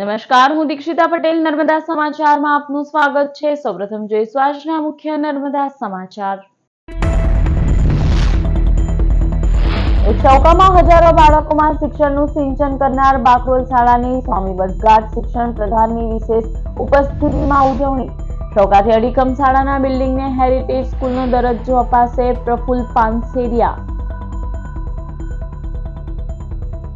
નમસ્કાર, હું દીક્ષિતા પટેલ નર્મદા સમાચારમાં આપનું સ્વાગત છે। સૌપ્રથમ જોઈશું આજના મુખ્ય નર્મદા સમાચાર। એક ચૌકામાં હજારો બાળકોમાં શિક્ષણનું સિંચન કરનાર બાકરોલ શાળાની સ્વામી વર્ષગાંઠ શિક્ષણ પ્રધાનની વિશેષ ઉપસ્થિતિમાં ઉજવણી। ચૌકાથી અડીખમ શાળાના બિલ્ડિંગને હેરિટેજ સ્કૂલનો દરજ્જો અપાશે। પ્રફુલ્લ પાનસેરિયા।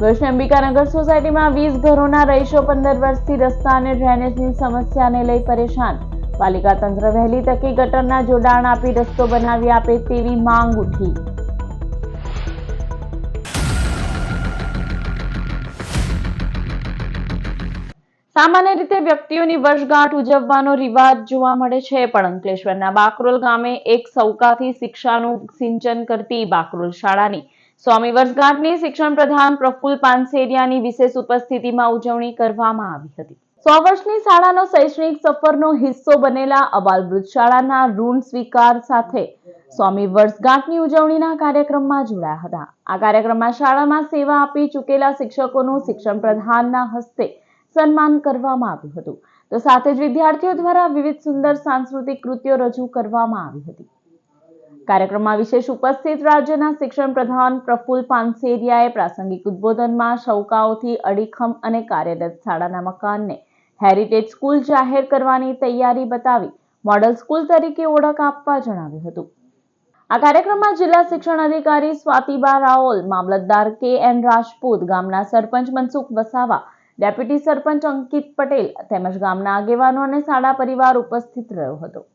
ભુજની અંબિકાનગર સોસાયટીમાં 20 ઘરોના રહીશો 15 વર્ષથી રસ્તા અને ડ્રેનેજની સમસ્યાને લઈ પરેશાન। પાલિકા તંત્ર વહેલી તકે ગટરના જોડાણ આપી રસ્તો બનાવી આપે તેવી માંગ ઉઠી। સામાન્ય રીતે વ્યક્તિઓની વર્ષગાંઠ ઉજવવાનો રિવાજ જોવા મળે છે, પણ અંકલેશ્વરના બાકરોલ ગામે એક સૌકાથી શિક્ષાનું સિંચન કરતી બાકરોલ શાળાની સ્વામી વર્ષગાંઠની શિક્ષણ પ્રધાન પ્રફુલ્લ પાનસેરિયાની વિશેષ ઉપસ્થિતિમાં ઉજવણી કરવામાં આવી હતી। 100 વર્ષની શાળાનો શૈક્ષણિક સફરનો હિસ્સો બનેલા અબાલવૃદ્ધ શાળાના ઋણ સ્વીકાર સાથે સ્વામી વર્ષગાંઠની ઉજવણીના કાર્યક્રમમાં જોડાયા હતા। આ કાર્યક્રમમાં શાળામાં સેવા આપી ચૂકેલા શિક્ષકોનું શિક્ષણ પ્રધાનના હસ્તે સન્માન કરવામાં આવ્યું હતું, તો સાથે જ વિદ્યાર્થીઓ દ્વારા વિવિધ સુંદર સાંસ્કૃતિક કૃતિઓ રજૂ કરવામાં આવી હતી। કાર્યક્રમમાં વિશેષ ઉપસ્થિત રાજ્યના શિક્ષણ પ્રધાન પ્રફુલ્લ પાનસેરિયાએ પ્રાસંગિક ઉદ્બોધનમાં શૌકાઓથી અડીખમ અને કાર્યરત શાળાના મકાનને હેરિટેજ સ્કૂલ જાહેર કરવાની તૈયારી બતાવી મોડલ સ્કૂલ તરીકે ઓળખ આપવા જણાવ્યું હતું। આ કાર્યક્રમમાં જિલ્લા શિક્ષણ અધિકારી સ્વાતિબા રાઓલ, મામલતદાર કે.એન. રાજપૂત, ગામના સરપંચ મનસુખ વસાવા, ડેપ્યુટી સરપંચ અંકિત પટેલ તેમજ ગામના આગેવાનો અને શાળા પરિવાર ઉપસ્થિત રહ્યો હતો।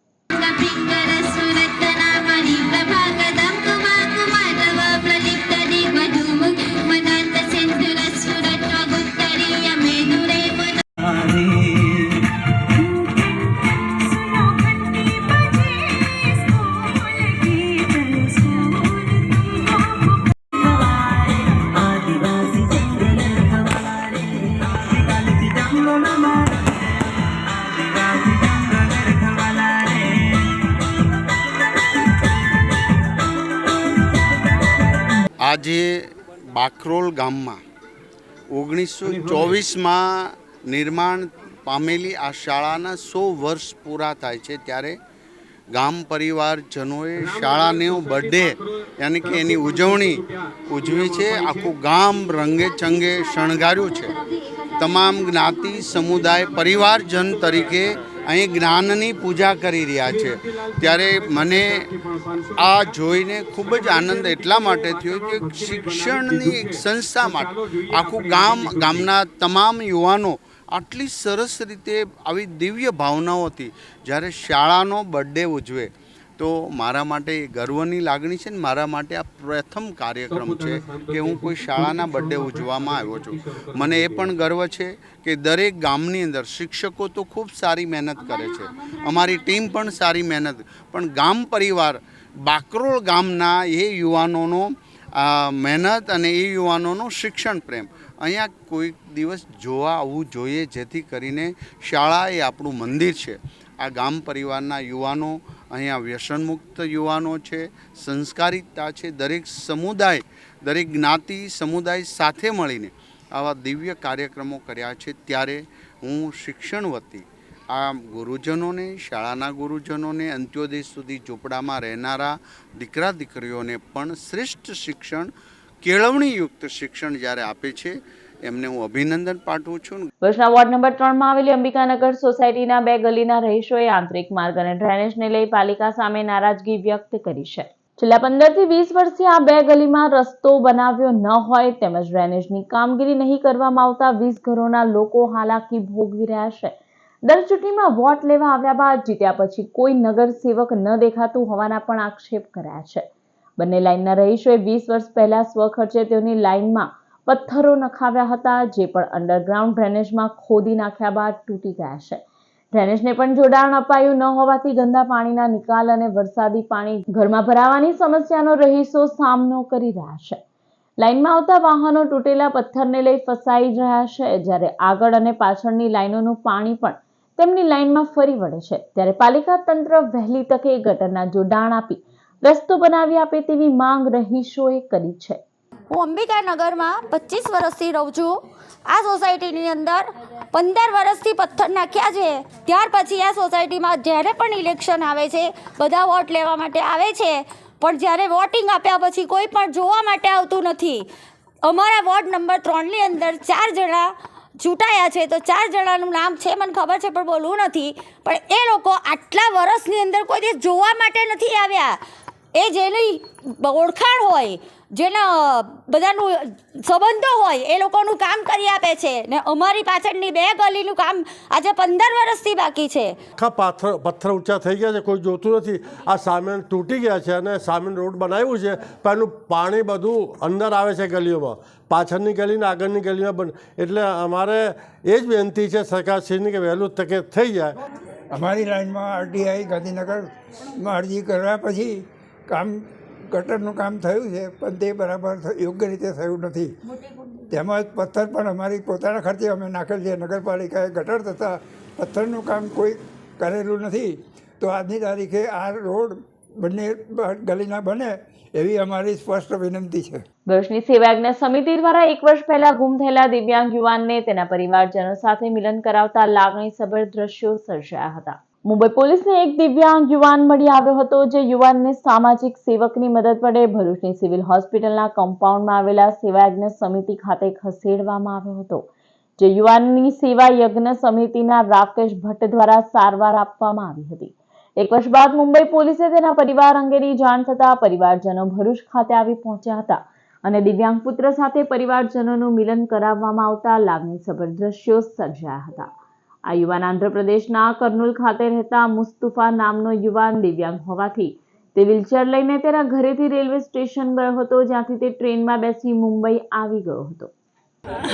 આજે બાકરોલ ગામમાં 1924માં નિર્માણ પામેલી આ શાળાના 100 વર્ષ પૂરા થાય છે, ત્યારે ગામ પરિવારજનોએ શાળાનો બર્થડે યાની કે એની ઉજવી છે। આખું ગામ રંગે ચંગે શણગાર્યું છે। તમામ જ્ઞાતિ સમુદાય પરિવારજન તરીકે અહીં જ્ઞાનની પૂજા કરી રહ્યા છે। ત્યારે મને આ જોઈને ખૂબ જ આનંદ એટલા માટે થયો કે શિક્ષણની એક સંસ્થા માટે આખું ગામના તમામ યુવાનો આટલી સરસ રીતે આવી દિવ્ય ભાવનાઓથી જ્યારે શાળાનો બર્થડે ઉજવે તો મારા માટે ગર્વની લાગણી છે ને મારા માટે આ પ્રથમ કાર્યક્રમ છે કે હું કોઈ શાળાના બર્થડે ઉજવવામાં આવ્યો છું। મને એ પણ ગર્વ છે કે દરેક ગામની અંદર શિક્ષકો તો ખૂબ સારી મહેનત કરે છે, અમારી ટીમ પણ સારી મહેનત, પણ ગામ પરિવાર બાકરોલ ગામના એ યુવાનોનો મહેનત અને એ યુવાનોનો શિક્ષણ પ્રેમ અહીંયા કોઈક દિવસ જોવા આવવું જોઈએ, જેથી કરીને શાળા એ આપણું મંદિર છે। આ ગામ પરિવારના યુવાનો અહીંયા વ્યસનમુક્ત યુવાનો છે, સંસ્કારિતા છે, દરેક સમુદાય દરેક જ્ઞાતિ સમુદાય સાથે મળીને આવા દિવ્ય કાર્યક્રમો કર્યા છે। ત્યારે હું શિક્ષણ વતી આ ગુરુજનોને, શાળાના ગુરુજનોને, અંત્યોદય સુધી ઝૂંપડામાં રહેનારા દીકરા દીકરીઓને પણ શ્રેષ્ઠ શિક્ષણ, કેળવણીયુક્ત શિક્ષણ જ્યારે આપે છે એમને હું અભિનંદન પાઠવું છું। ભુજના વોર્ડ નંબર 3માં આવેલી અંબિકાનગર સોસાયટીના 2 ગલીના રહીશોએ આંતરિક માર્ગ અને ડ્રેનેજને લઈ પાલિકા સામે નારાજગી વ્યક્ત કરી છે। છેલ્લા 15 થી 20 વર્ષથી આ 2 ગલીમાં રસ્તો બનાવ્યો ન હોય તેમજ ડ્રેનેજની કામગીરી નહીં કરવામાં આવતા 20 ઘરોના લોકો હાલાકી ભોગવી રહ્યા છે। દર ચૂંટણીમાં વોટ લેવા આવ્યા બાદ જીત્યા પછી કોઈ નગરસેવક ન દેખાતું હોવાના પણ આક્ષેપ કરાયા છે। બંને લાઇનના રહીશોએ 20 વર્ષ પહેલા સ્વખર્ચે તેઓની લાઇનમાં પથ્થરો નખાવ્યા હતા, જે પણ અંડરગ્રાઉન્ડ ડ્રેનેજમાં ખોદી નાખ્યા બાદ તૂટી ગયા છે। ડ્રેનેજને પણ જોડાણ અપાયું ન હોવાથી ગંદા પાણીના નિકાલ અને વરસાદી પાણી ઘરમાં ભરાવાની સમસ્યાનો રહીશો સામનો કરી રહ્યા છે। લાઇનમાં આવતા વાહનો તૂટેલા પથ્થરને લઈ ફસાઈ રહ્યા છે, જ્યારે આગળ અને પાછળની લાઇનોનું પાણી પણ તેમની લાઇનમાં ફરી વળે છે। ત્યારે પાલિકા તંત્ર વહેલી તકે ગટરના જોડાણ આપી રસ્તો બનાવી આપે તેવી માંગ રહીશોએ કરી છે। હું અંબિકાનગરમાં 25 વર્ષથી રહું છું। આ સોસાયટીની અંદર 15 વર્ષથી પથ્થર નાખ્યા છે. ત્યાર પછી આ સોસાયટીમાં જ્યારે પણ ઇલેક્શન આવે છે, બધા વોટ લેવા માટે આવે છે, પણ જ્યારે વોટિંગ આપ્યા પછી કોઈ પણ જોવા માટે આવતું નથી. અમારા વોર્ડ નંબર 3ની અંદર 4 જણા ચૂંટાયા છે, તો 4 જણાનું નામ છે મને ખબર છે પણ બોલવું નથી. પણ એ લોકો આટલા વર્ષની અંદર કોઈ દિવસ જોવા માટે નથી આવ્યા. એ જેની ઓળખાણ હોય, જેના બધાનું સંબંધો હોય, એ લોકોનું કામ કરી આપે છે. ને અમારી પાછળની 2 ગલીનું કામ આજે 15 વર્ષથી બાકી છે. આખા પથ્થર ઊંચા થઈ ગયા છે, કોઈ જોતું નથી. આ સામે તૂટી ગયા છે અને સામે રોડ બનાવ્યું છે, પણ એનું પાણી બધું અંદર આવે છે ગલીઓમાં, પાછળની ગલીને આગળની ગલીમાં પણ. એટલે અમારે એ જ વિનંતી છે સરકારશ્રીની કે વહેલું તકે થઈ જાય. અમારી લાઈનમાં આરટીઆઈ ગાંધીનગરમાં અરજી કરવા પછી ગટરનું કામ થયું છે, પણ તે બરાબર યોગ્ય રીતે થયું નથી. તેમજ પથ્થર પણ અમારી પોતાના ખર્ચે અમે નાખેલ છે. નગરપાલિકાએ ગટર તથા પથ્થરનું કામ કોઈ કરેલું નથી. તો આજની તારીખે આ રોડ બંને ગલીના બને એવી અમારી સ્પષ્ટ વિનંતી છે. વર્ષની સેવાયજ્ઞ સમિતિ દ્વારા 1 વર્ષ પહેલા ગુમ થયેલા દિવ્યાંગ યુવાનને તેના પરિવારજનો સાથે મિલન કરાવતા લાગણીસભર દ્રશ્યો સર્જાયા હતા. મુંબઈ પોલીસને એક દિવ્યાંગ યુવાન મળી આવ્યો હતો, જે યુવાનને સામાજિક સેવકની મદદ વડે ભરૂચની સિવિલ હોસ્પિટલના કમ્પાઉન્ડમાં આવેલા સેવાયજ્ઞ સમિતિ ખાતે ખસેડવામાં આવ્યો હતો. જે યુવાનની સેવા યજ્ઞ સમિતિના રાકેશ ભટ્ટ દ્વારા સારવાર આપવામાં આવી હતી. 1 વર્ષ બાદ મુંબઈ પોલીસે તેના પરિવાર અંગેની જાણ થતા પરિવારજનો ભરૂચ ખાતે આવી પહોંચ્યા હતા અને દિવ્યાંગ પુત્ર સાથે પરિવારજનોનું મિલન કરાવવામાં આવતા લાગણીસભર દ્રશ્યો સર્જાયા હતા. આ યુવાન આંધ્રપ્રદેશના કર્નૂલ ખાતે રહેતા મુસ્તુફા નામનો યુવાન દિવ્યાંગ હોવાથી તે વ્હીલચેર લઈને તેના ઘરેથી રેલવે સ્ટેશન ગયો હતો, જ્યાંથી તે ટ્રેનમાં બેસી મુંબઈ આવી ગયો હતો.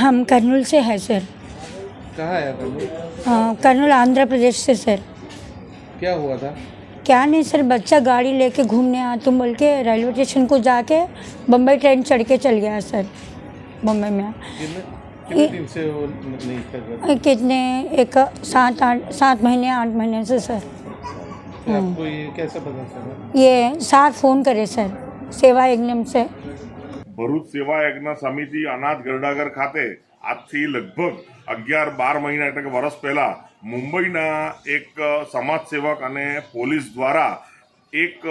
हम करनूल से हैं सर. कहाँ है कर्नूल? करनूल आंध्र प्रदेश से सर. क्या हुआ था? क्या नहीं सर, बच्चा गाड़ी लेके घूमने आ तुम बोल के रेलवे स्टेशन को जाके बम्बई ट्रेन चढ़ के चल गया सर. बम्बई में कितने दिन से वो नहीं कर रहा? कितने 7 महीने 8 महीने से सर. आपको ये कैसे पता चला? ये साथ फ़ोन करे सर सेवा यज्ञ से. ભરૂચ સેવા યજ્ઞ સમિતિ અનાથ ગરડાગર ખાતે આજથી લગભગ 11-12 મહિના એટલે કે વર્ષ પહેલા મુંબઈના એક સમાજસેવક અને પોલીસ દ્વારા એક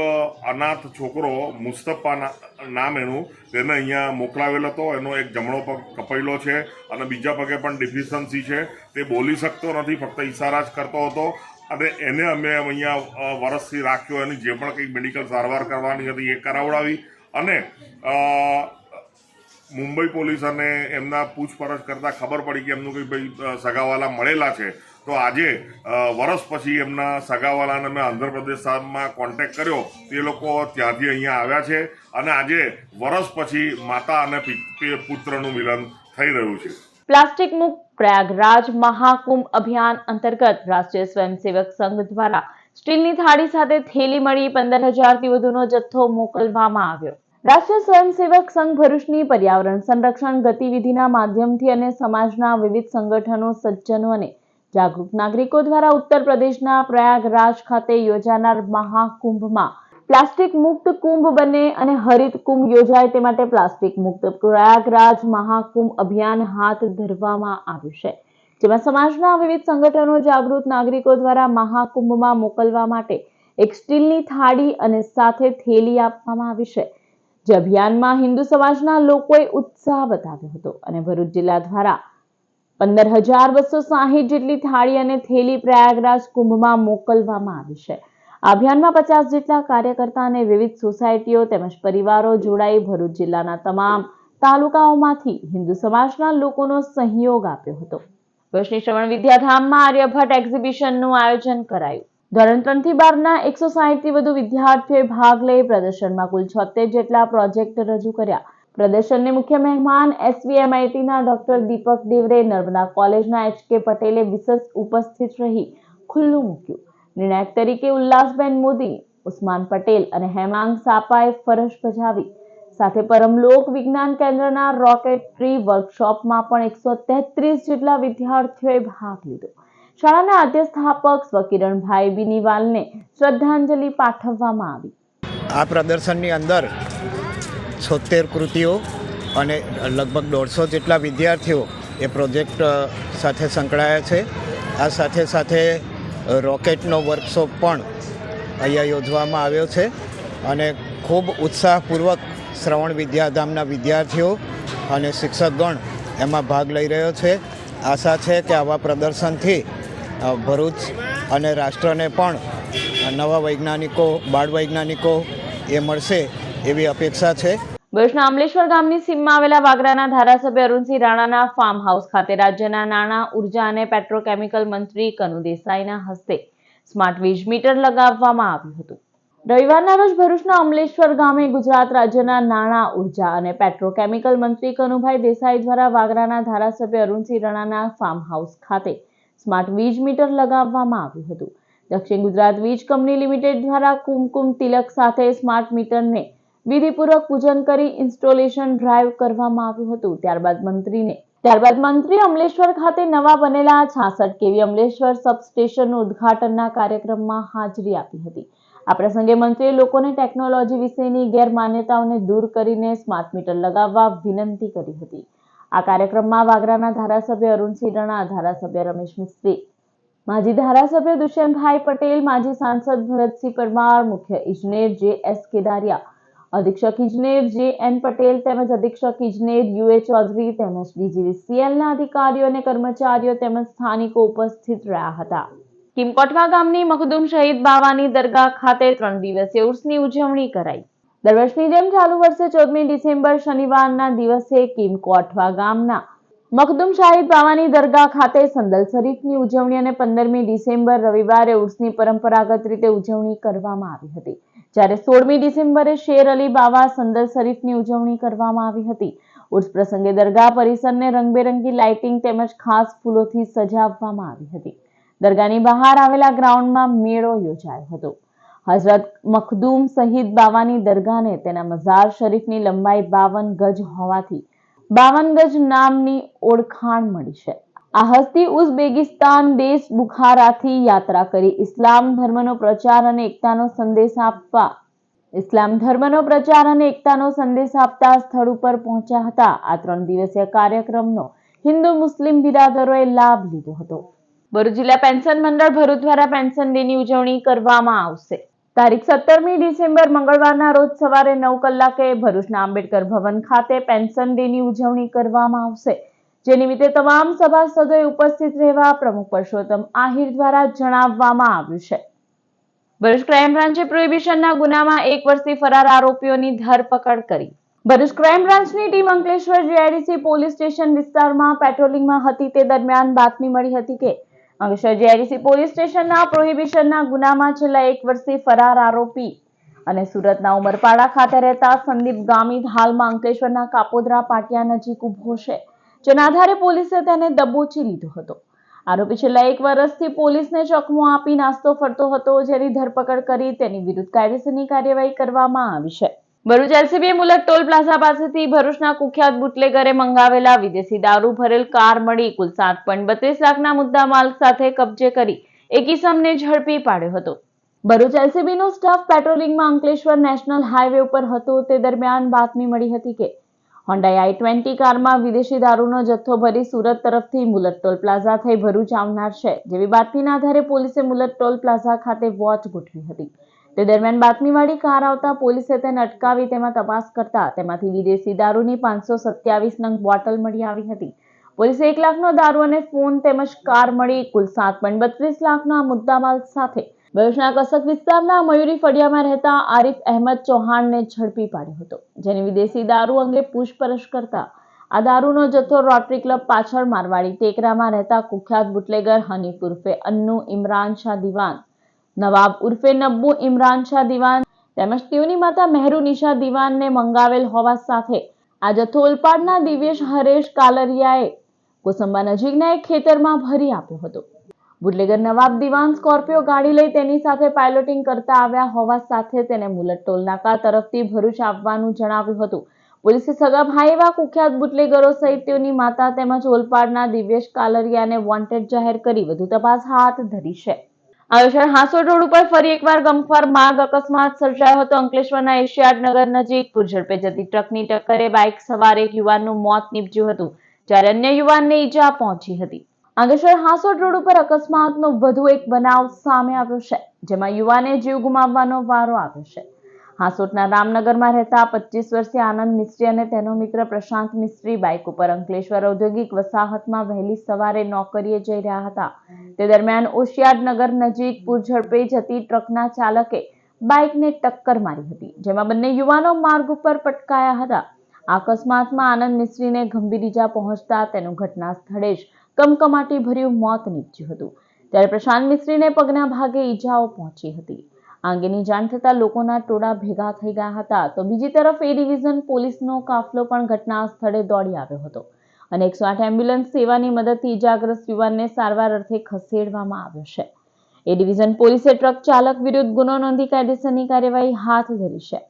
અનાથ છોકરો મુસ્તફા નામ એનું તેને અહીંયા મોકલાવેલો હતો. એનો એક જમણો પગ કપાયેલો છે અને બીજા પગે પણ ડિફિશન્સી છે. તે બોલી શકતો નથી, ફક્ત ઈશારા જ કરતો હતો અને એને અમે અહીંયા વર્ષથી રાખ્યો. એની જે પણ કંઈક મેડિકલ સારવાર કરવાની હતી એ કરાવડાવી અને મુંબઈ પોલીસ અને એમના પૂછપરછ કરતાં ખબર પડી કે એમનું કંઈ ભાઈ સગાવાલા મળેલા છે. તો આજે વર્ષ પછી એમના સગાવાલાને મેં આંધ્રપ્રદેશમાં કોન્ટેક્ટ કર્યો. તે લોકો ત્યાંથી અહીંયા આવ્યા છે અને આજે વર્ષ પછી માતા અને પુત્રનું મિલન થઈ રહ્યું છે. પ્લાસ્ટિક મુક્ત પ્રયાગરાજ મહાકુંભ અભિયાન અંતર્ગત રાષ્ટ્રીય સ્વયંસેવક સંઘ દ્વારા સ્ટીલની થાળી સાથે થેલી મળી 15,000થી વધુનો જથ્થો મોકલવામાં આવ્યો. રાષ્ટ્રીય સ્વયંસેવક સંઘ ભરૂચની પર્યાવરણ સંરક્ષણ ગતિવિધિના માધ્યમથી અને સમાજના વિવિધ સંગઠનો, સજ્જનો અને જાગૃત નાગરિકો દ્વારા ઉત્તર પ્રદેશના પ્રયાગરાજ ખાતે યોજાનાર મહાકુંભમાં પ્લાસ્ટિક મુક્ત કુંભ બને અને હરિત કુંભ યોજાય તે માટે પ્લાસ્ટિક મુક્ત પ્રયાગરાજ મહાકુંભ અભિયાન હાથ ધરવામાં આવ્યું છે, જેમાં સમાજના વિવિધ સંગઠનો, જાગૃત નાગરિકો દ્વારા મહાકુંભમાં મોકલવા માટે એક સ્ટીલની થાળી અને સાથે થેલી આપવામાં આવી છે. જે અભિયાનમાં હિન્દુ સમાજના લોકોએ ઉત્સાહ બતાવ્યો હતો અને ભરૂચ જિલ્લા દ્વારા 15,260 જેટલી થાળી અને થેલી પ્રયાગરાજ કુંભમાં મોકલવામાં આવી છે. આ અભિયાનમાં 50 જેટલા કાર્યકર્તા અને વિવિધ સોસાયટીઓ તેમજ પરિવારો જોડાઈ ભરૂચ જિલ્લાના તમામ તાલુકાઓમાંથી હિન્દુ સમાજના લોકોનો સહયોગ આપ્યો હતો. વર્ષની શ્રવણ વિદ્યાધામમાં આર્યભટ્ટ એક્ઝિબિશનનું આયોજન કરાયું. ધોરણ 3 થી 12ના 160થી વધુ વિદ્યાર્થીઓએ ભાગ લઈ પ્રદર્શનમાં કુલ 76 જેટલા પ્રોજેક્ટ રજૂ કર્યા. પ્રદર્શનને મુખ્ય મહેમાન SVMITના ડોક્ટર દીપક દેવરે, નર્મદા કોલેજના HK પટેલે વિશેષ ઉપસ્થિત રહી ખુલ્લું મૂક્યું. નિર્ણાયક તરીકે ઉલ્લાસબેન મોદી, ઉસ્માન પટેલ અને હેમાંગ સાપાએ ફરજ બજાવી. સાથે પરમલોક વિજ્ઞાન કેન્દ્રના રોકેટરી વર્કશોપમાં પણ 133 જેટલા વિદ્યાર્થીઓએ ભાગ લીધો. શાળાના અધ્યક્ષાપક સ્વકિરણભાઈ બિનીવાલને શ્રદ્ધાંજલિ પાઠવવામાં આવી. આ પ્રદર્શનની અંદર 76 કૃતિઓ અને લગભગ 150 જેટલા વિદ્યાર્થીઓ એ પ્રોજેક્ટ સાથે સંકળાયા છે. આ સાથે સાથે રોકેટનો વર્કશોપ પણ અહીંયા યોજવામાં આવ્યો છે અને ખૂબ ઉત્સાહપૂર્વક શ્રવણ વિદ્યાધામના વિદ્યાર્થીઓ અને શિક્ષકગણ એમાં ભાગ લઈ રહ્યો છે. આશા છે કે આવા પ્રદર્શનથી ભરૂચ અને રાષ્ટ્રને પણ નવા વૈજ્ઞાનિકો, બાળ વૈજ્ઞાનિકો એ મળશે એવી અપેક્ષા છે. ભરૂચના અમલેશ્વર ગામની સીમમાં આવેલા વાગરાના ધારાસભ્ય અરુણસિંહ રાણાના ફાર્મ હાઉસ ખાતે રાજ્યના નાણાં, ઉર્જા અને પેટ્રોકેમિકલ મંત્રી કનુ દેસાઈના હસ્તે સ્માર્ટ વીજ મીટર લગાવવામાં આવ્યું હતું. રવિવારના રોજ ભરૂચના અમલેશ્વર ગામે ગુજરાત રાજ્યના નાણાં, ઉર્જા અને પેટ્રોકેમિકલ મંત્રી કનુભાઈ દેસાઈ દ્વારા વાગરાના ધારાસભ્ય અરુણસિંહ રાણાના ફાર્મ હાઉસ ખાતે સ્માર્ટ વીજ મીટર લગાવવામાં આવ્યું હતું. દક્ષિણ ગુજરાત વીજ કંપની લિમિટેડ દ્વારા કુમકુમ તિલક સાથે સ્માર્ટ મીટરને વિધિપૂર્વક પૂજન કરી ઇન્સ્ટોલેશન ડ્રાઈવ કરવામાં આવ્યું હતું. ત્યારબાદ મંત્રી અમલેશ્વર ખાતે નવા બનેલા 66 કેવી અમલેશ્વર સબસ્ટેશનનું ઉદ્ઘાટનના કાર્યક્રમમાં હાજરી આપી હતી. આ પ્રસંગે મંત્રીએ લોકોને ટેકનોલોજી વિશેની ગેરમાન્યતાઓને દૂર કરીને સ્માર્ટ મીટર લગાવવા વિનંતી કરી હતી. આ કાર્યક્રમમાં વાગરાના ધારાસભ્ય અરુણસિંહ રાણા, ધારાસભ્ય રમેશ મિસ્ત્રી, માજી ધારાસભ્ય દુષ્યંતભાઈ પટેલ, માજી સાંસદ ભરતસિંહ પરમાર, મુખ્ય ઇજનેર જે.એસ. કેદારિયા, અધિક્ષક ઇજનેર જે.એન. પટેલ તેમજ અધિક્ષક ઇજનેર યુ.એ. ચૌધરી તેમજ ડીજીવીસીએલના અધિકારીઓ અને કર્મચારીઓ તેમજ સ્થાનિકો ઉપસ્થિત રહ્યા હતા. કિમકોટવા ગામની મખદુમ શહીદ બાવાની દરગાહ ખાતે 3 દિવસીય ઉર્સની ઉજવણી કરાઈ. દર વર્ષની જેમ ચાલુ વર્ષે 14મી ડિસેમ્બર શનિવારના દિવસે કિમકોટવા ગામના મખદુમ શાહિદ બાવાની દરગાહ ખાતે સંદલ શરીફની ઉજવણી અને 15મી ડિસેમ્બર રવિવારે ઉર્સની પરંપરાગત રીતે ઉજવણી કરવામાં આવી હતી. જ્યારે 16મી ડિસેમ્બરે શેર અલી બાવા સંદલ શરીફની ઉજવણી કરવામાં આવી હતી. ઉર્સ પ્રસંગે દરગાહ પરિસરને રંગબેરંગી લાઇટિંગ તેમજ ખાસ ફૂલોથી સજાવવામાં આવી હતી. દરગાહની બહાર આવેલા ગ્રાઉન્ડમાં મેળો યોજાયો હતો. હઝરત મખદૂમ શહીદ બાવાની દરગાહને તેના મઝાર શરીફની લંબાઈ 52 ગજ હોવાથી 52 ગજ નામની ઓળખાણ મળી છે. આ હસ્તી ઉઝબેકિસ્તાન દેશ બુખારાથી યાત્રા કરી ઇસ્લામ ધર્મનો પ્રચાર અને એકતાનો સંદેશ આપતા સ્થળ ઉપર પહોંચ્યા હતા. આ 3 દિવસીય કાર્યક્રમનો હિન્દુ મુસ્લિમ બિરાદરોએ લાભ લીધો હતો. ભરૂચ જિલ્લા પેન્શન મંડળ ભરૂચ દ્વારા પેન્શન ડેની ઉજવણી કરવામાં આવશે. તારીખ 17મી ડિસેમ્બર મંગળવારના રોજ સવારે 9 કલાકે ભરૂચના આંબેડકર ભવન ખાતે પેન્શન ડેની ઉજવણી કરવામાં આવશે. જે નિમિત્તે તમામ સભાસદોએ ઉપસ્થિત રહેવા પ્રમુખ પરસોત્તમ આહિર દ્વારા જણાવવામાં આવ્યું છે. ભરૂચ ક્રાઇમ બ્રાન્ચે પ્રોહિબિશનના ગુનામાં 1 વર્ષથી ફરાર આરોપીઓની ધરપકડ કરી. ભરૂચ ક્રાઇમ બ્રાન્ચની team Ankleshwar GIDC police station વિસ્તારમાં પેટ્રોલિંગમાં હતી તે દરમિયાન બાતમી મળી હતી કે અંકલેશ્વર જીઆઈડીસી પોલીસ સ્ટેશનના પ્રોહિબિશનના ગુનામાં છેલ્લા 1 વર્ષથી ફરાર આરોપી અને સુરતના ઉમરપાડા ખાતે રહેતા સંદીપ ગામિત હાલમાં અંકલેશ્વરના કાપોદ્રા પાટિયા નજીક ઉભો છે. જેના આધારે પોલીસે તેને દબોચી લીધો હતો. આરોપી છેલ્લા 1 વર્ષથી પોલીસને ચકમો આપી નાસ્તો ફરતો હતો, જેની ધરપકડ કરી તેની વિરુદ્ધ કાયદેસરની કાર્યવાહી કરવામાં આવી છે. ભરૂચ એલસીબીએ મુલક ટોલ પ્લાઝા પાસેથી ભરૂચના કુખ્યાત બુટલેગરે મંગાવેલા વિદેશી દારૂ ભરેલ કાર મળી કુલ 7.32 લાખના મુદ્દામાલ સાથે કબજે કરી એક ઇસમને ઝડપી પાડ્યો હતો. ભરૂચ એલસીબીનો સ્ટાફ પેટ્રોલિંગમાં અંકલેશ્વર નેશનલ હાઈવે ઉપર હતો તે દરમિયાન બાતમી મળી હતી કે હોન્ડા i20 કારમાં વિદેશી દારૂનો જથ્થો ભરી સુરત તરફથી મુલક ટોલ પ્લાઝા થઈ ભરૂચ આવનાર છે. જેવી બાતમીના આધારે પોલીસે મુલક ટોલ પ્લાઝા ખાતે વોચ ગોઠવી હતી. તે દરમિયાન બાતમીવાળી કાર આવતા પોલીસે તેને અટકાવી તેમાં તપાસ કરતા તેમાંથી વિદેશી દારૂની 527 નંગ બોટલ મળી આવી હતી. પોલીસે 1 લાખનો દારૂ અને ફોન તેમજ કાર મળી કુલ 7.32 લાખના મુદ્દામાલ સાથે ભરૂચના કસક વિસ્તારના મયુરી ફળિયામાં રહેતા આરિફ અહેમદ ચૌહાણને ઝડપી પાડ્યો હતો. જેની વિદેશી દારૂ અંગે પૂછપરછ કરતા આ દારૂનો જથ્થો રોટરી ક્લબ પાછળ મારવાડી ટેકરામાં રહેતા કુખ્યાત બુટલેગર હનીફ ઉર્ફે અન્નુ ઇમરાન શાહ દિવાન, નવાબ ઉર્ફે નબ્બુ ઇમરાન શાહ દિવાન તેમજ તેઓની માતા મહેરુનિશા દિવાનને મંગાવેલ હોવા સાથે આ જથ્થો ઓલપાડના દિવ્યેશ હરેશ કાલરિયાએ કોસંબા નજીકના એક ખેતરમાં ભરી આપ્યો હતો. બુટલેગર નવાબ દિવાન સ્કોર્પિયો ગાડી લઈ તેની સાથે પાયલોટિંગ કરતા આવ્યા હોવા સાથે તેને મુલક ટોલ નાકા તરફથી ભરૂચ આવવાનું જણાવ્યું હતું. પોલીસે સગા ભાઈ એવા કુખ્યાત બુટલેગરો સહિત તેઓની માતા તેમજ ઓલપાડના દિવ્યેશ કાલરિયાને વોન્ટેડ જાહેર કરી વધુ તપાસ હાથ ધરી છે. અંકલેશ્વર હાંસોડ રોડ ઉપર ફરી એકવાર ગમખ્વાર માર્ગ અકસ્માત સર્જાયો હતો. અંકલેશ્વરના એશિયાડ નગર નજીક પૂરઝડપે જતી ટ્રકની ટક્કરે બાઇક સવાર એક યુવાનનું મોત નીપજ્યું હતું. જ્યારે અન્ય યુવાનને ઈજા પહોંચી હતી. અંકલેશ્વર હાંસોટ રોડ ઉપર અકસ્માતનો વધુ એક બનાવ સામે આવ્યો છે, જેમાં યુવાને જીવ ગુમાવવાનો વારો આવ્યો છે. હાંસોટના રામનગરમાં રહેતા 25 વર્ષીય આનંદ મિસ્ત્રી અને તેનો મિત્ર પ્રશાંત મિસ્ત્રી બાઇક ઉપર અંકલેશ્વર ઔદ્યોગિક વસાહતમાં વહેલી સવારે નોકરીએ જઈ રહ્યા હતા. તે દરમિયાન ઓશિયારનગર નજીક પૂરઝડપે જતી ટ્રકના ચાલકે બાઇકને ટક્કર મારી હતી, જેમાં બંને યુવાનો માર્ગ ઉપર પટકાયા હતા. આ અકસ્માતમાં આનંદ મિસ્ત્રીને ગંભીર ઈજા પહોંચતા તેનું ઘટના સ્થળે જ કમકમાટીભર્યું મોત નીપજ્યું હતું, ત્યારે પ્રશાંત મિસ્ત્રીને પગના ભાગે ઈજાઓ પહોંચી હતી. આ અંગેની જાણ થતાં લોકોના ટોળા ભેગા થઈ ગયા હતા, તો બીજી તરફ એ ડિવિઝન પોલીસનો કાફલો પણ ઘટના સ્થળે દોડી આવ્યો હતો અને 108 એમ્બ્યુલન્સ સેવાની મદદથી ઈજાગ્રસ્ત યુવાનને સારવાર અર્થે ખસેડવામાં આવ્યો છે. એ ડિવિઝન પોલીસે ટ્રક ચાલક વિરુદ્ધ ગુનો નોંધી કાયદેસરની કાર્યવાહી હાથ ધરી છે.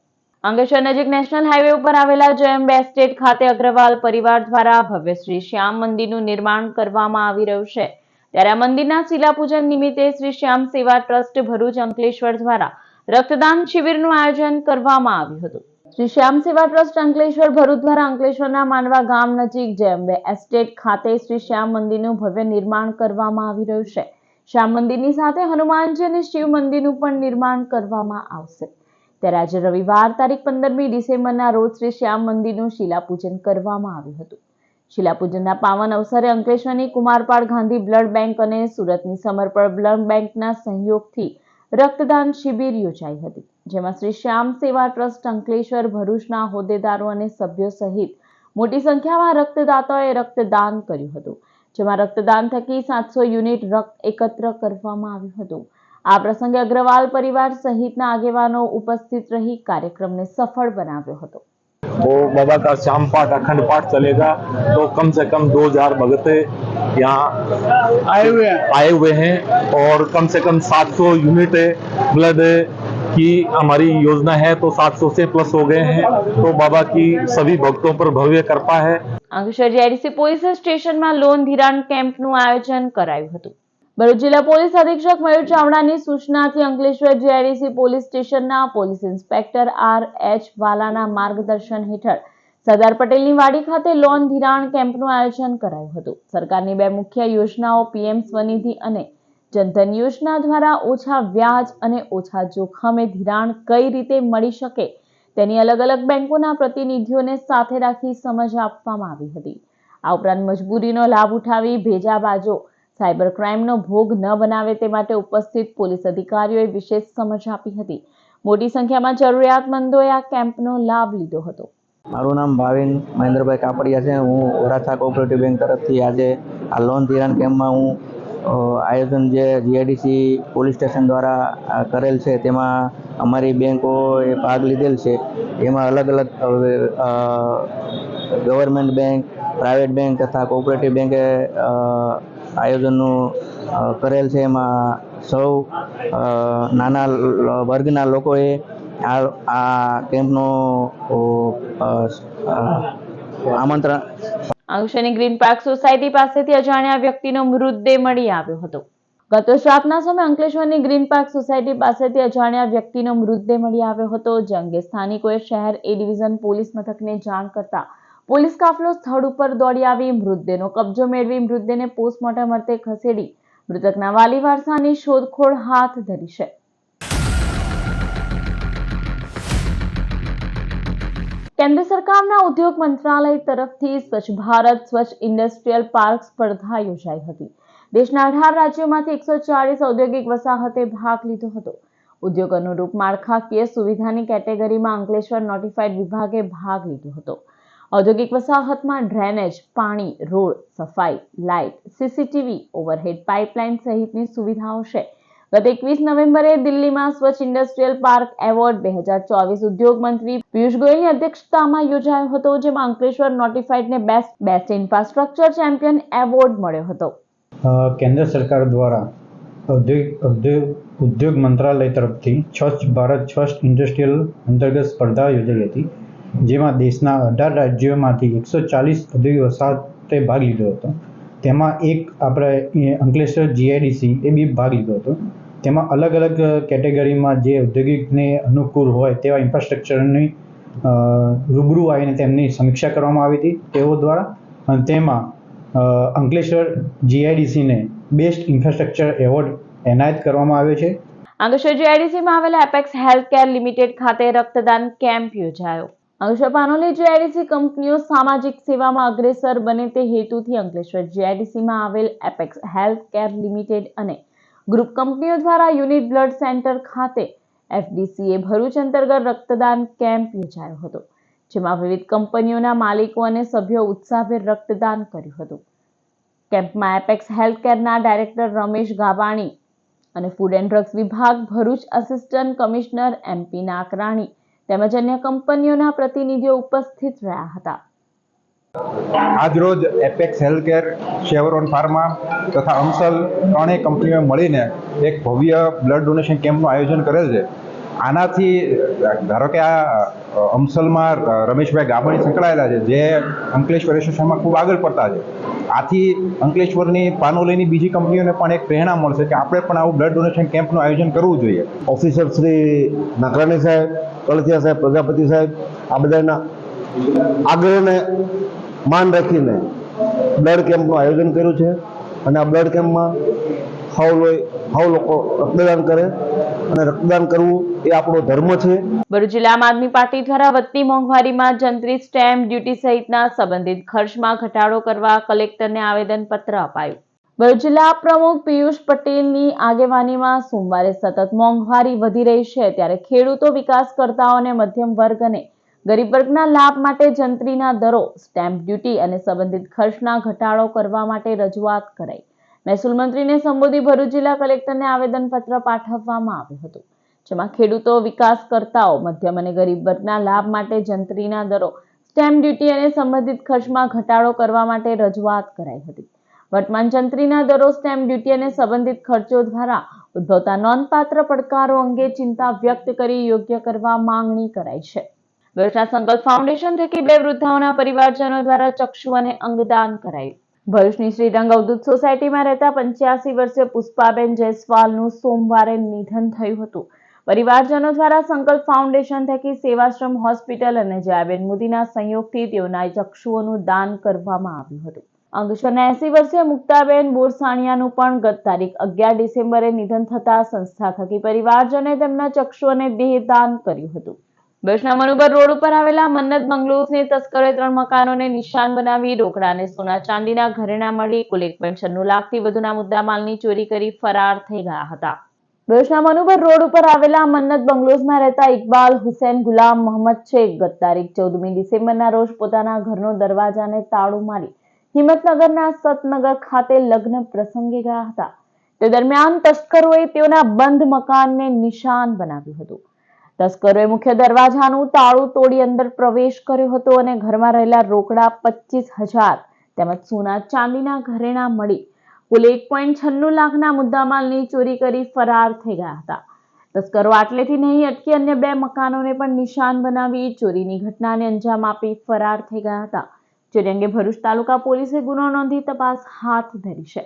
અંકલેશ્વર નજીક નેશનલ હાઈવે ઉપર આવેલા જયંબ એસ્ટેટ ખાતે અગ્રવાલ પરિવાર દ્વારા ભવ્ય શ્રી શ્યામ મંદિરનું નિર્માણ કરવામાં આવી રહ્યું છે. ત્યારે આ મંદિરના શિલાપૂજન નિમિત્તે શ્રી શ્યામ સેવા ટ્રસ્ટ ભરૂચ અંકલેશ્વર દ્વારા રક્તદાન શિબિરનું આયોજન કરવામાં આવ્યું હતું. શ્રી શ્યામ સેવા ટ્રસ્ટ અંકલેશ્વર ભરૂચ દ્વારા અંકલેશ્વરના માંડવા ગામ નજીક જયંબ એસ્ટેટ ખાતે શ્રી શ્યામ મંદિરનું ભવ્ય નિર્માણ કરવામાં આવી રહ્યું છે. શ્યામ મંદિરની સાથે હનુમાનજી અને શિવ મંદિરનું પણ નિર્માણ કરવામાં આવશે. ત્યારે આજે રવિવાર તારીખ 15મી ડિસેમ્બરના રોજ શ્રી શ્યામ મંદિરનું શિલાપૂજન કરવામાં આવ્યું હતું. શિલાપૂજનના પાવન અવસરે અંકલેશ્વરની કુમારપાળ ગાંધી બ્લડ બેંક અને સુરતની સમર્પણ બ્લડ બેંકના સહયોગથી રક્તદાન શિબિર યોજાઈ હતી, જેમાં શ્રી શ્યામ સેવા ટ્રસ્ટ અંકલેશ્વર ભરૂચના હોદ્દેદારો અને સભ્યો સહિત મોટી સંખ્યામાં રક્તદાતાઓએ રક્તદાન કર્યું હતું, જેમાં રક્તદાન થકી 700 યુનિટ રક્ત એકત્ર કરવામાં આવ્યું હતું. આ પ્રસંગે અગ્રવાલ પરિવાર સહિતના આગેવાનો ઉપસ્થિત રહી કાર્યક્રમને સફળ બનાવ્યો હતો. तो बाबा का शाम पाठ अखंड पाठ चलेगा, तो कम से कम 2000 भगत यहाँ आए हुए हैं और कम से कम 700 यूनिट ब्लड की हमारी योजना है, तो 700 से प्लस हो गए हैं. तो बाबा की सभी भक्तों पर भव्य कृपा है. અંકલેશ્વર જીઆઈડીસી પોલીસ સ્ટેશનમાં લોન ધિરાણ કેમ્પનું આયોજન કરાયું હતું. ભરૂચ જિલ્લા પોલીસ અધિક્ષક મયુર ચાવડાની સૂચનાથી અંકલેશ્વર જીઆઈડીસી પોલીસ સ્ટેશનના પોલીસ ઇન્સ્પેક્ટર R.H. વાલાના માર્ગદર્શન હેઠળ સરદાર પટેલની વાડી ખાતે લોન ધિરાણ કેમ્પનું આયોજન કરાયું હતું. સરકારની બે મુખ્ય યોજનાઓ PM સ્વનિધિ અને જનધન યોજના દ્વારા ઓછા વ્યાજ અને ઓછા જોખમે ધિરાણ કઈ રીતે મળી શકે તેની અલગ અલગ બેંકોના પ્રતિનિધિઓને સાથે રાખી સમજ આપવામાં આવી હતી. આ ઉપરાંત મજબૂરીનો લાભ ઉઠાવી ભેજાબાજો સાયબર ક્રાઇમનો ભોગ ન બનાવે તે માટે ઉપસ્થિત પોલીસ અધિકારીઓએ વિશેષ સમજ આપી હતી. મોટી સંખ્યામાં જરૂરિયાતમંદોએ આ કેમ્પનો લાભ લીધો હતો. મારું નામ ભાવિન મહેન્દ્રભાઈ કાપડિયા છે. હું વરાછા કોઓપરેટિવ બેંક તરફથી આજે આ લોન ધિરાણ કેમ્પમાં હું આયોજન જે જીઆઈડીસી પોલીસ સ્ટેશન દ્વારા કરેલ છે તેમાં અમારી બેંકોએ ભાગ લીધેલ છે. એમાં અલગ અલગ ગવર્મેન્ટ બેંક, પ્રાઇવેટ બેંક તથા કોઓપરેટિવ બેંકે આયોજનનું કરેલ છે. એમાં સૌ નાના વર્ગના લોકોએ આ કેમ્પનો આમંત્રણ. અંકલેશ્વરની ગ્રીન પાર્ક સોસાયટી પાસેથી અજાણ્યા વ્યક્તિનો મૃતદેહ મળી આવ્યો હતો. ગત રાતના સમયે અંકલેશ્વરની ગ્રીન પાર્ક સોસાયટી પાસેથી અજાણ્યા વ્યક્તિનો મૃતદેહ મળી આવ્યો હતો, જે અંગે સ્થાનિકોએ શહેર A ડિવિઝન પોલીસ મથકને જાણ કરતા પોલીસ કાફલો સ્થળ ઉપર દોડી આવી મૃતદેહનો કબજો મેળવી મૃતદેહને પોસ્ટમોર્ટમ અર્થે ખસેડી મૃતકના વાલી વારસાની શોધખોળ હાથ ધરી છે. કેન્દ્ર સરકારના ઉદ્યોગ મંત્રાલય તરફથી સ્વચ્છ ભારત સ્વચ્છ ઇન્ડસ્ટ્રીયલ પાર્ક સ્પર્ધા યોજાઈ હતી. દેશના 18 રાજ્યોમાંથી 140 ઔદ્યોગિક વસાહતે ભાગ લીધો હતો. ઉદ્યોગ અનુરૂપ માળખાકીય સુવિધાની કેટેગરીમાં અંકલેશ્વર નોટિફાઈડ વિભાગે ભાગ લીધો હતો. ઔદ્યોગિક વસાહતમાં ડ્રેનેજ, પાણી, રોડ, સફાઈ, લાઇટ, CCTV, ઓવરહેડ પાઇપલાઇન સહિતની સુવિધાઓ છે. ગત 21 નવેમ્બરે દિલ્હીમાં સ્વચ્છ ઇન્ડસ્ટ્રીયલ પાર્ક એવોર્ડ 2024 ઉદ્યોગ મંત્રી પિયુષ ગોયલની અધ્યક્ષતામાં યોજાયો હતો, જેમાં અંકલેશ્વર નોટિફાઈડને બેસ્ટ ઇન્ફ્રાસ્ટ્રક્ચર ચેમ્પિયન એવોર્ડ મળ્યો હતો. કેન્દ્ર સરકાર દ્વારા ઉદ્યોગ મંત્રાલય તરફથી સ્વચ્છ ભારત સ્વચ્છ ઇન્ડસ્ટ્રીયલ અંતર્ગત સ્પર્ધા યોજાઈ હતી, જેમાં દેશના 18 રાજ્યોમાંથી 140 ઔદ્યોગિક વસાહતે ભાગ લીધો હતો. તેમાં એક આપણે અંકલેશ્વર જીઆઈડીસી એ બી ભાગ લીધો હતો. તેમાં અલગ અલગ કેટેગરીમાં જે ઔદ્યોગિકને અનુકૂળ હોય તેવા ઇન્ફ્રાસ્ટ્રક્ચરની રૂબરૂ આવીને તેમની સમીક્ષા કરવામાં આવી હતી તેઓ દ્વારા, અને તેમાં અંકલેશ્વર જીઆઈડીસીને બેસ્ટ ઇન્ફ્રાસ્ટ્રક્ચર એવોર્ડ એનાયત કરવામાં આવ્યો છે. અંકલેશ્વર જીઆઈડીસીમાં આવેલા એપેક્સ હેલ્થકેર લિમિટેડ ખાતે રક્તદાન કેમ્પ યોજાયો. અંકલેશ્વર પાનોલી જીઆઈડીસી કંપનીઓ સામાજિક સેવામાં અગ્રેસર બને તે હેતુથી અંકલેશ્વર જીઆઈડીસીમાં આવેલ એપેક્સ હેલ્થકેર લિમિટેડ અને ગ્રુપ કંપનીઓ દ્વારા યુનિટ બ્લડ સેન્ટર ખાતે FDCA ભરૂચ અંતર્ગત રક્તદાન કેમ્પ યોજાયો હતો, જેમાં વિવિધ કંપનીઓના માલિકો અને સભ્યો ઉત્સાહભેર રક્તદાન કર્યું હતું. કેમ્પમાં એપેક્સ હેલ્થકેરના ડાયરેક્ટર રમેશ ગાબાણી અને ફૂડ એન્ડ ડ્રગ્સ વિભાગ Bharuch assistant commissioner MP Nakrani તેમજ અન્ય કંપનીઓના પ્રતિનિધિઓ ઉપસ્થિત રહ્યા હતા. આજરોજ એપેક્સ હેલ્થકેર, શેવરોન ફાર્મા તથા અમસલ ત્રણેય કંપનીઓ મળીને એક ભવ્ય બ્લડ ડોનેશન કેમ્પનું આયોજન કરેલ છે. આનાથી ધારો કે આ અમસલમાં રમેશભાઈ ગાબાણી સંકળાયેલા છે, જે અંકલેશ્વર એસોસિએશનમાં ખૂબ આગળ પડતા છે. આથી અંકલેશ્વરની પાનોલીની બીજી કંપનીઓને પણ એક પ્રેરણા મળશે કે આપણે પણ આવું બ્લડ ડોનેશન કેમ્પનું આયોજન કરવું જોઈએ. ઓફિસર શ્રી નાકરાણી સાહેબ, કળથિયા સાહેબ, પ્રજાપતિ સાહેબ, આ બધાના આગ્રહને માન રાખીને બ્લડ કેમ્પનું આયોજન કર્યું છે અને આ બ્લડ કેમ્પમાં સૌ લોકો રક્તદાન કરે અને રક્તદાન કરવું એ આપણો ધર્મ છે. ભરૂચ જિલ્લા આમ આદમી પાર્ટી દ્વારા વધતી મોંઘવારીમાં જંત્રી, સ્ટેમ્પ ડ્યુટી સહિતના સંબંધિત ખર્ચમાં ઘટાડો કરવા કલેક્ટરને આવેદનપત્ર અપાયું. ભરૂચ જિલ્લા પ્રમુખ પિયુષ પટેલની આગેવાનીમાં સોમવારે સતત મોંઘવારી વધી રહી છે, ત્યારે ખેડૂતો, વિકાસકર્તાઓ અને મધ્યમ વર્ગ અને ગરીબ વર્ગના લાભ માટે જંત્રીના દરો, સ્ટેમ્પ ડ્યુટી અને સંબંધિત ખર્ચના ઘટાડો કરવા માટે રજૂઆત કરાઈ. મહેસૂલ મંત્રીને સંબોધી ભરૂચ જિલ્લા કલેક્ટરને આવેદનપત્ર પાઠવવામાં આવ્યું હતું, જેમાં ખેડૂતો, વિકાસકર્તાઓ, મધ્યમ અને ગરીબ વર્ગના લાભ માટે જંત્રીના દરો, સ્ટેમ્પ ડ્યુટી અને સંબંધિત ખર્ચમાં ઘટાડો કરવા માટે રજૂઆત કરાઈ હતી. વર્તમાન જંત્રીના દરો, સ્ટેમ્પ ડ્યુટી અને સંબંધિત ખર્ચો દ્વારા ઉદ્ભવતા નોંધપાત્ર પડકારો અંગે ચિંતા વ્યક્ત કરી યોગ્ય કરવા માંગણી કરાઈ છે. ભરૂચના સંકલ્પ ફાઉન્ડેશન થકી 2 વૃદ્ધાઓના પરિવારજનો દ્વારા ચક્ષુ અને અંગદાન કરાયું. ભરૂચની શ્રીરંગ અવધૂત સોસાયટીમાં રહેતા 85 વર્ષીય પુષ્પાબેન જયસ્વાલનું સોમવારે નિધન થયું હતું. પરિવારજનો દ્વારા સંકલ્પ ફાઉન્ડેશન થકી સેવાશ્રમ હોસ્પિટલ અને જયાબેન મોદીના સહયોગથી તેઓના ચક્ષુઓનું દાન કરવામાં આવ્યું હતું. અંકલેશ્વરના 80 વર્ષીય મુક્તાબેન બોરસાણિયાનું પણ ગત તારીખ 11 ડિસેમ્બરે નિધન થતા સંસ્થા થકી પરિવારજનોએ તેમના ચક્ષુઓને દેહદાન કર્યું હતું. ભરૂચના મનુબર રોડ ઉપર આવેલા મન્નત બંગલોઝની તસ્કરોએ 3 મકાનોને નિશાન બનાવી રોકડા અને સોના ચાંદીના ઘરેણા મળી કુલ 1.96 લાખથી વધુના મુદ્દામાલની ચોરી કરી ફરાર થઈ ગયા હતા. ભરૂચના મનુબર રોડ ઉપર આવેલા મન્નત બંગલોઝમાં રહેતા ઇકબાલ હુસેન ગુલામ મોહમ્મદ શેખ ગત તારીખ 14મી ડિસેમ્બરના રોજ પોતાના ઘરનો દરવાજાને તાળું મારી હિંમતનગરના સતનગર ખાતે લગ્ન પ્રસંગે ગયા હતા. તે દરમિયાન તસ્કરોએ તેઓના બંધ મકાનને નિશાન બનાવ્યું હતું. તસ્કરોએ મુખ્ય દરવાજાનું તાળું તોડી અંદર પ્રવેશ કર્યો હતો અને ઘરમાં રહેલા રોકડા 25,000 તેમજ સોના ચાંદીના ઘરેણા મળી કુલ 1.96 લાખના મુદ્દામાલની ચોરી કરી ફરાર થઈ ગયા હતા. તસ્કરો આટલેથી નહીં અટકી અન્ય 2 મકાનોને પણ નિશાન બનાવી ચોરીની ઘટનાને અંજામ આપી ફરાર થઈ ગયા હતા. ચોરી અંગે ભરૂચ તાલુકા પોલીસે ગુનો નોંધી તપાસ હાથ ધરી છે.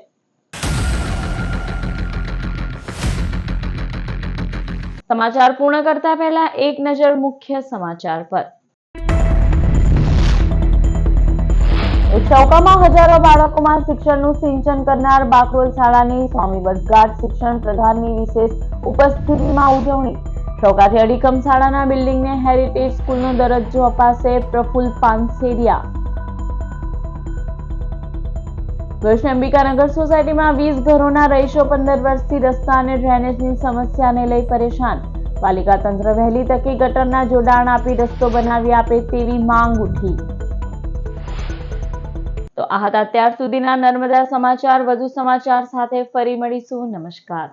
સમાચાર પૂર્ણ કરતા પહેલા એક નજર મુખ્ય સમાચાર પર. એક ચૌકામાં હજારો બાળકોમાં શિક્ષણનું સિંચન કરનાર બાકરોલ શાળાની સ્વામી વર્ષગાંઠ શિક્ષણ પ્રધાનની વિશેષ ઉપસ્થિતિમાં ઉજવણી. ચૌકાથી અડીખમ શાળાના બિલ્ડિંગને હેરિટેજ સ્કૂલનો દરજ્જો અપાશે. પ્રફુલ્લ પાનસેરિયા. ભરૂચના અંબિકાનગર સોસાયટીમાં 20 ઘરોના રહીશો 15 વર્ષથી રસ્તા અને ડ્રેનેજની સમસ્યાને લઈ પરેશાન. પાલિકા તંત્ર વહેલી તકે ગટરના જોડાણ આપી રસ્તો બનાવી આપે તેવી માંગ ઉઠી. તો આ હતા અત્યાર સુધીના નર્મદા સમાચાર. વધુ સમાચાર સાથે ફરી મળીશું. નમસ્કાર.